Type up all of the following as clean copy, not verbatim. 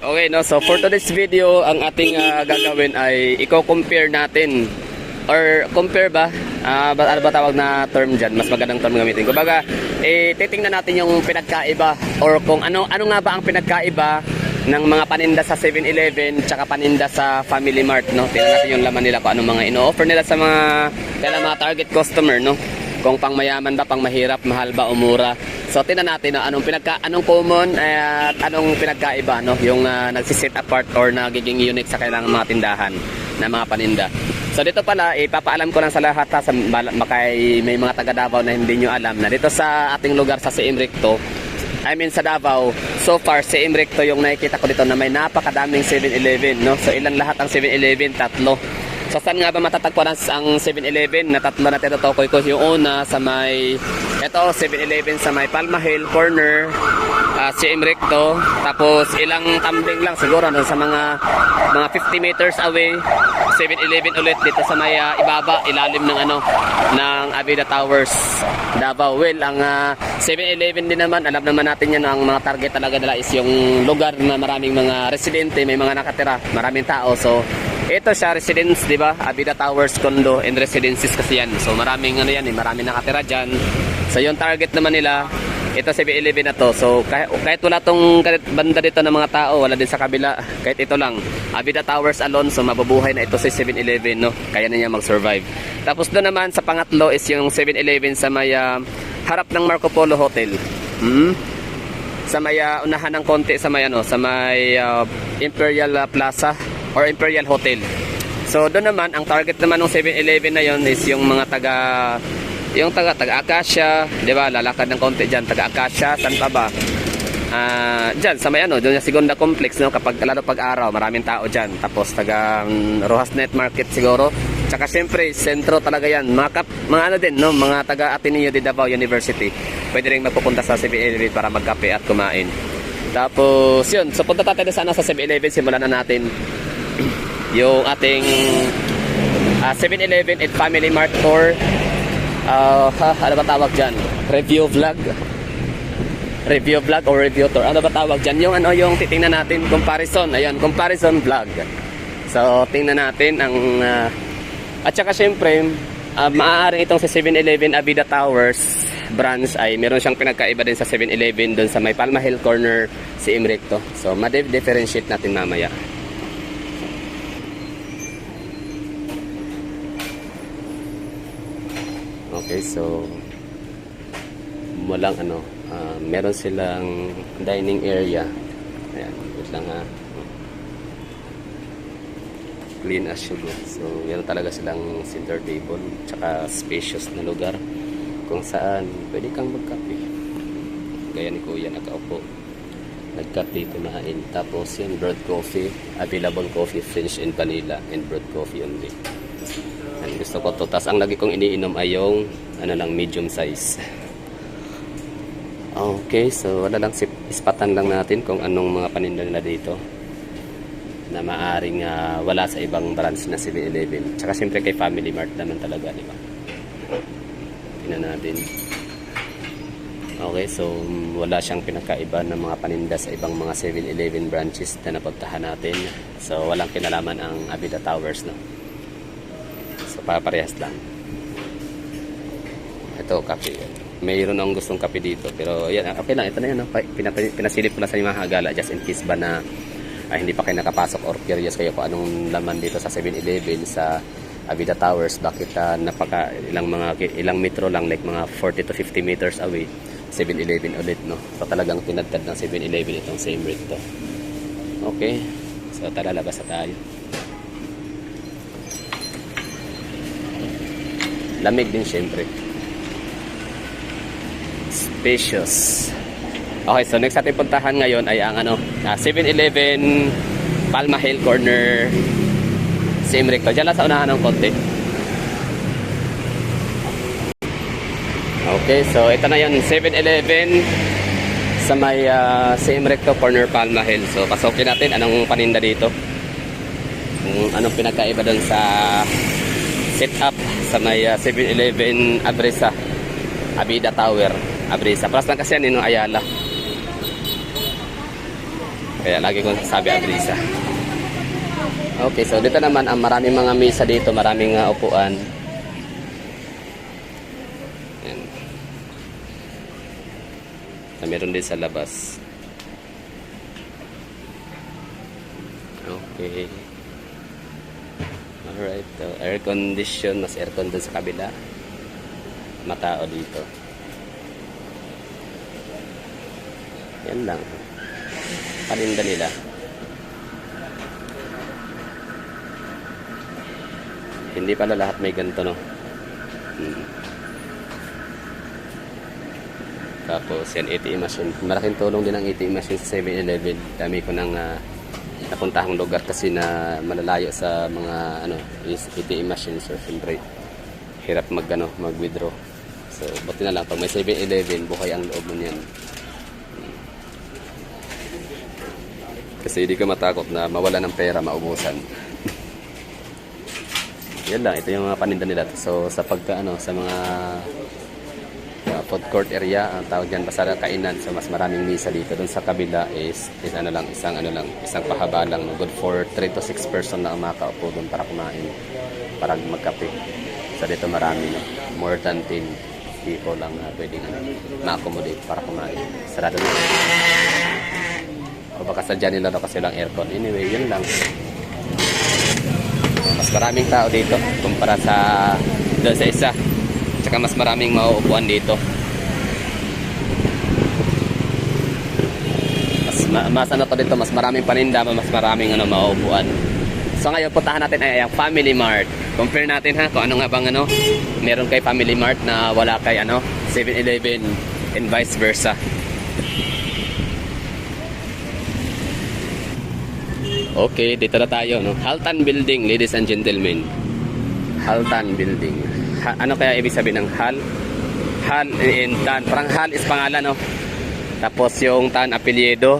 Okay, no? So for today's video, ang ating gagawin ay i-compare natin or compare ba? Ano ba tawag na term dyan? Mas magandang term gamitin. Kumbaga, titingnan natin yung pinagkaiba or kung ano nga ba ang pinagkaiba ng mga paninda sa 7-Eleven tsaka paninda sa Family Mart, no? Tingnan natin yung laman nila kung anong mga ino-offer nila sa mga target customer, no? Kung pang mayaman ba, pang mahirap, mahal ba o mura. So tingnan natin anong common at anong pinagkaiba, no? Yung nagsi-set apart or nagiging unique sa kailangan mga tindahan na mga paninda. So dito pala ipapaalam ko lang sa lahat sa makay may mga taga Davao na hindi nyo alam na dito sa ating lugar sa CM Recto, sa Davao, so far CM Recto yung nakikita ko dito na may napakadaming 7-Eleven, no? So ilan lahat ang 7-Eleven? Tatlo. So saan nga ba matatagpuan ang 7-Eleven na tatlo na tinutukoy ko? Yung una sa may 7-Eleven sa may Palma Hill corner, CM Recto, tapos ilang tumbling lang siguro no, sa mga 50 meters away 7-Eleven ulit dito sa may ilalim ng Avida Towers, Davao. Well, ang 7-Eleven din naman, alam naman natin yan, ang mga target talaga nila is yung lugar na maraming mga residente, may mga nakatira, maraming tao. So ito siya, residence, di ba? Avida Towers, condo and residences kasi yan. So maraming maraming nakatira dyan. So yung target naman nila, ito 7-Eleven na to. So kahit wala tong banda dito ng mga tao, wala din sa kabila. Kahit ito lang, Avida Towers alone, so mabubuhay na ito sa 7-Eleven, no? Kaya na niya mag-survive. Tapos doon naman sa pangatlo is yung 7-Eleven sa may harap ng Marco Polo Hotel. Sa may unahan ng konti sa may Imperial Plaza or Imperial Hotel. So doon naman ang target naman ng 7-Eleven na yon is yung mga taga Acacia, 'di ba? Lalakad ng konti diyan, taga Acacia, saan pa ba? Diyan sa may doon sa Segunda Complex, no, kapag lalo pag-araw, maraming tao diyan. Tapos taga Rojas Net Market siguro. Tsaka syempre, sentro talaga 'yan. Mga din, no, mga taga Ateneo de Davao University. Pwede ring magpupunta sa 7-Eleven para magkape at kumain. Tapos yun, so punta tayo sana sa 7-Eleven, simulan na natin yung ating 7-Eleven at Family Mart tour. Ano ba tawag dyan? Review vlog or review tour, ano ba tawag dyan? Yung titingnan natin, comparison, ayan, comparison vlog. So tingnan natin ang at saka syempre maaaring itong sa 7-Eleven Avida Towers branch ay meron siyang pinagkaiba din sa 7-Eleven doon sa may Palma Hill corner CM Recto. So ma-differentiate natin mamaya. Okay, so walang meron silang dining area. Ayan, wait lang ha. Clean as you go. So meron talaga silang center table tsaka spacious na lugar kung saan pwede kang magkape. Gaya ni Kuya, nakaupo, nagkape, kumain. Tapos yan, brewed coffee, available coffee, French and vanilla, and brewed coffee only. And gusto ko to. Tapos ang lagi kong iniinom ay yung medium size. Okay, so wala lang, ispatan lang natin kung anong mga paninda nila dito na maaring wala sa ibang branch na 7-Eleven. Tsaka siyempre kay Family Mart naman talaga, di ba? Tingnan natin. Okay, so wala siyang pinakaiba ng mga paninda sa ibang mga 7-Eleven branches na napuntahan natin. So walang kinalaman ang Avida Towers, no? So parehas lang. Ito, kape. Mayroon akong gustong kape dito, pero yan, okay lang, ito na yan, no? Pinasilip ko na sa mga hagala just in case ba na hindi pa kayo nakapasok or curious kayo kung anong laman dito sa 7-Eleven sa Avida Towers. Bakit ilang metro lang, like mga 40 to 50 meters away, 7-Eleven ulit, no? So talagang tinadtad ng 7-Eleven itong CM Recto. Okay, so tara, labas na tayo. Lamig din syempre, spacious. Okay, so next ating puntahan ngayon ay ang 7-Eleven Palma Hill corner CM Recto. Diyan lang sa unahan ng konti. Okay, so ito na yun, 7-Eleven sa may CM Recto corner Palma Hill. So pasukin natin anong paninda dito, anong pinagkaiba doon sa setup sa may 7-Eleven Abresa Avida Tower, Abresa. Plus lang kasi yan, Ayala. Kaya lagi ko sabi Abrisa. Okay, so dito naman ang maraming mga mesa dito, maraming upuan. Ayan. Na meron din sa labas. Okay. Alright, so air condition, mas aircon dun sa kabila. Matao dito. Yan lang. Paninda nila. Hindi pala lahat may ganito, no? Tapos yan, ATM machine. Malaking tulong din ang ATM machine sa 7-Eleven. Dami ko nang napuntahang lugar kasi na malalayo sa mga ATM machine. So siyempre hirap mag-withdraw. So buti na lang pag may 7-Eleven, buhay ang loob mo niyan. Kasi hindi ka matakot na mawala ng pera, maubusan. Yan lang, ito yung mga paninda nila. So sa sa mga food court area, ang tawag dyan basta kainan. So mas maraming mesa dito. Doon sa kabila is isang pahaba lang. Good for 3 to 6 person na makaupo doon para kumain, para magkape. So dito marami, no? More than 10 people lang na pwedeng ma-accommodate para kumain. Sarado na. O baka sadya nila kasi lang aircon. Anyway, yun lang. Mas maraming tao dito kumpara sa doon sa isa. Tsaka mas maraming mauupuan dito. Mas dito, mas maraming paninda, mas maraming mauupuan. So ngayon puntahan natin ay ang Family Mart. Compare natin kung ano nga bang meron kay Family Mart na wala kay 7-Eleven and vice versa. Okay, dito na tayo, no? Haltan Building, ladies and gentlemen. Haltan Building. Ano kaya ibig sabihin ng Hal? Hal and Tan. Parang Hal is pangalan, no? Tapos yung Tan, apelyido.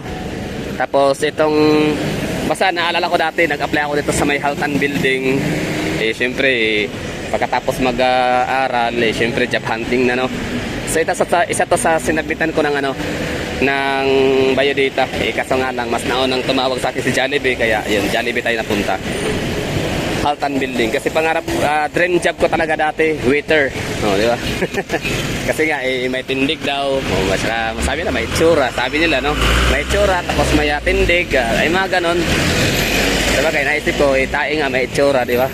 Tapos itong, basta naalala ko dati, nag-apply ako dito sa may Haltan Building. Siyempre, pagkatapos mag-aaral, siyempre job hunting na, no? So isa to sa sinabitan ko ng ng biodata. Kaso nga lang, mas naunang tumawag sa akin si Jollibee, kaya yun, Jollibee tayo napunta. Haltan Building. Kasi pangarap, dream job ko talaga dati, waiter. Di ba? Kasi nga, may tindig daw. Sabi na, may itsura. Sabi nila, no? May itsura, tapos may tindig. Ay mga ganon. Diba, kaya naisip ko, tae nga, may itsura, di ba?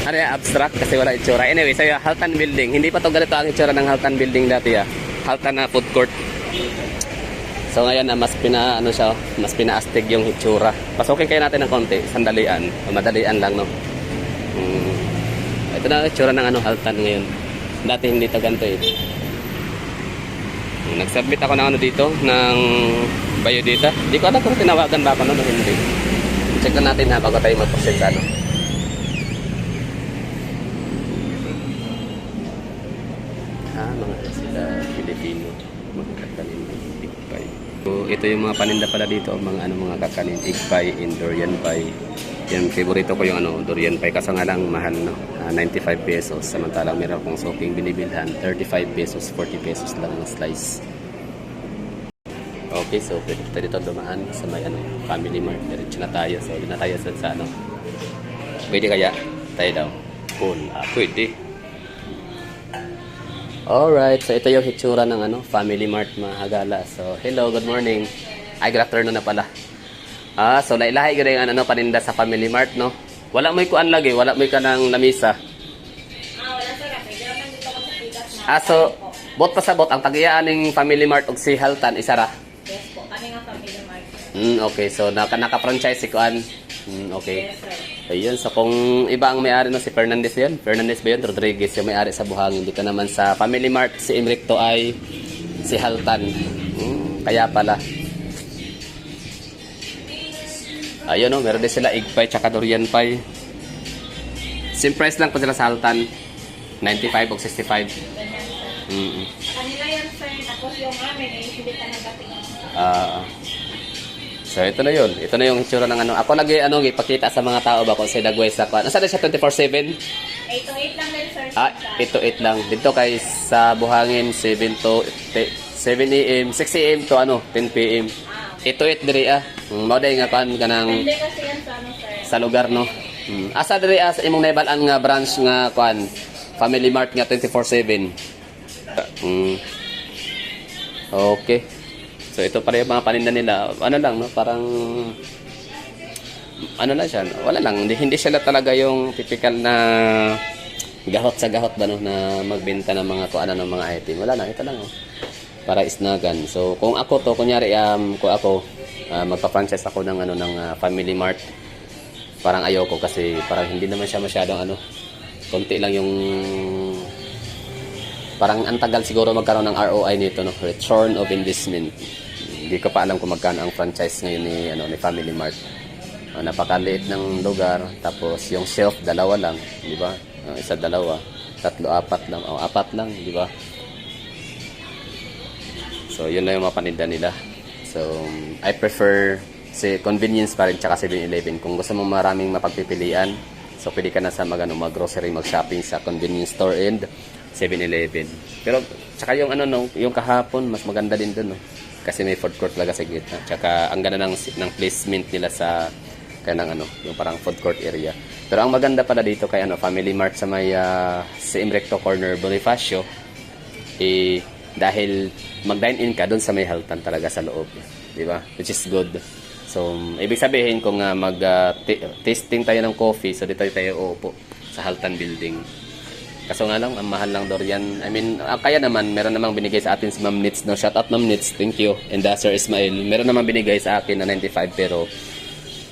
Abstract kasi wala itsura. Anyway, sa'yo, Haltan Building. Hindi pa to ganito ang itsura ng Haltan Building dati, Haltan na food court. So ngayon mas mas pinaastig yung hitsura. Pasukin kayo natin ng konti, sandalian. Madalian lang, no. Ito na ang hitsura ng Haltan ngayon. Dati hindi to ganito Nag-submit ako ng dito ng biodata. Hindi ko alam kung tinawagan ba ako o hindi. Check na natin bago tayo mag-proceed sa mga sila Filipino, mga kakanin, igpay. So ito yung mga paninda pala dito, mga kakanin, igpay and durian pie. Yan, favorito ko yung durian pie, kasi nga lang mahal, no? 95 pesos, samantalang meron akong soaking binibilhan 35 pesos, 40 pesos lang ang slice. Okay, so pwede tayo dito dumaan sa may Family Mart. Diretso na tayo, so doon na tayo sa pwede kaya tayo daw? Cool, pwede. Alright, so ito yung hitsura ng Family Mart, mga hagala. So hello, good morning. Ay, good afternoon na pala. So lailahi gina yung paninda sa Family Mart, no? Wala mo'y kuan lagi, wala mo'y ka ng lamisa. Wala sir, kasi naman dito ko sa pitas na. So bot pa sa bot ang tagiyaan ng Family Mart og si Haltan isara. Yes po, kami nga Family Mart. Okay, so naka-franchise si kuan. Okay. Yes sir. Ayun, so kung iba ang may-ari si Fernandez yun. Fernandez ba yun? Rodriguez yung may-ari sa Buhangin. Dito naman sa Family Mart, si Emric to ay si Haltan. Kaya pala. Ayun, meron din sila egg pie tsaka durian pie. Same price lang po sila sa Haltan. 95 o 65. Ganyan sir. Kanila yan sir, tapos yung amin ay hindi ka nagating. So ito na yun. Ito na yung hitsura ng Ako lagi ipakita sa mga tao ba kung sa Dagway sa kuan. Nasaan na siya 24/7? 8 to 8 lang din sir. 8 to 8 lang. Dito kay sa Buhangin 7 AM, 6 AM to 10 PM. Ito diri mao day nga kan kanang Hindi kasi yan sa ano, sir. sa lugar no. Asa diri sa imong naibalan nga branch nga kuan Family Mart nga 24/7. Okay. So ito pa rin yung mga paninda nila. Ano lang no, parang ano lang siya. Wala lang, hindi sila talaga yung typical na gahot sa gahot ba no na magbenta ng mga kuan ng mga item. Wala lang, ito lang oh. Para isnagan. So kung ako to kunyari kung ako magpa-franchise ako ng ano ng Family Mart. Parang ayoko kasi parang hindi naman siya masyadong ano, konti lang yung parang ang tagal siguro magkaroon ng ROI nito no, return of investment. Hindi ko pa alam kung magkano ang franchise ngayon ni Family Mart. Napakaliit ng lugar, tapos yung shelf dalawa lang, di ba? Isa dalawa, tatlo apat lang, apat lang, di ba? So yun lang yung mga paninda nila. So I prefer si convenience pa rin tsaka 7-Eleven. Kung gusto mong maraming mapagpipilian, so pwede ka na sa mag-grocery, mag-shopping sa convenience store and 7-Eleven. Pero tsaka yung ano no, yung kahapon mas maganda din doon no. Kasi may food court talaga sa gitna. Tsaka ang ganda ng placement nila sa kanang ano, yung parang food court area. Pero ang maganda pala dito kay ano, Family Mart sa may CM Recto Corner Bonifacio dahil mag-dine-in ka doon sa may haltan talaga sa loob, di ba? Which is good. So, ibig sabihin kung tasting tayo ng coffee, so dito tayo uupo sa Haltan Building. Kaso nga lang, ang mahal lang Dorian. I mean, kaya naman, meron namang binigay sa atin si Ma'am Nits. No? Shout out Ma'am Nits, thank you. And Sir Ismail, meron namang binigay sa akin na 95 pero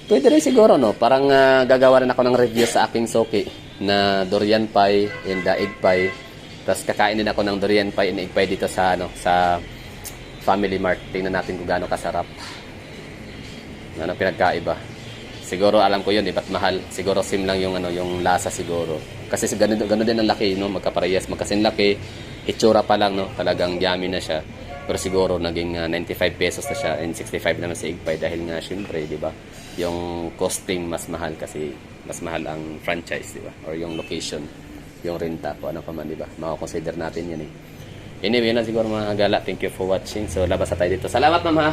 pwede rin siguro, no? Parang gagawa rin ako ng review sa aking soki na durian pie and egg pie. Tapos kakain din ako ng durian pie and egg pie dito sa Family Mart. Tingnan natin kung gaano kasarap. Ano pinagkaiba. Siguro alam ko yun, ba't mahal? Siguro sim lang yung yung lasa siguro. Kasi gano'n din ang laki, no? Magkaparehas, magkasin laki. Itsura pa lang, no? Talagang yummy na siya. Pero siguro naging 95 pesos na siya and 65 naman sa egg pie dahil nga syempre, di ba? Yung costing mas mahal kasi mas mahal ang franchise, di ba? Or yung location, yung renta po, ano pa man, di ba? Makakonsider natin yan Anyway, yun na siguro mga gala. Thank you for watching. So, labas na tayo dito. Salamat, ma'am, ha?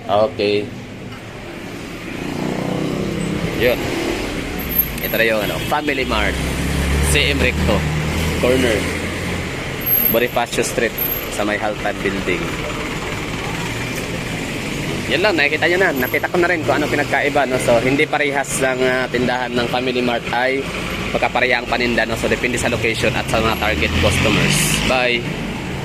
Okay. Yun. Ito na yung Family Mart. CM Recto Corner Bonifacio Street sa may Haltan Building. Yan lang, nakikita nyo na. Nakita ko na rin kung ano pinagkaiba. No? So, hindi parehas ng tindahan ng Family Mart ay magkapareha ang paninda. No? So, depende sa location at sa mga target customers. Bye!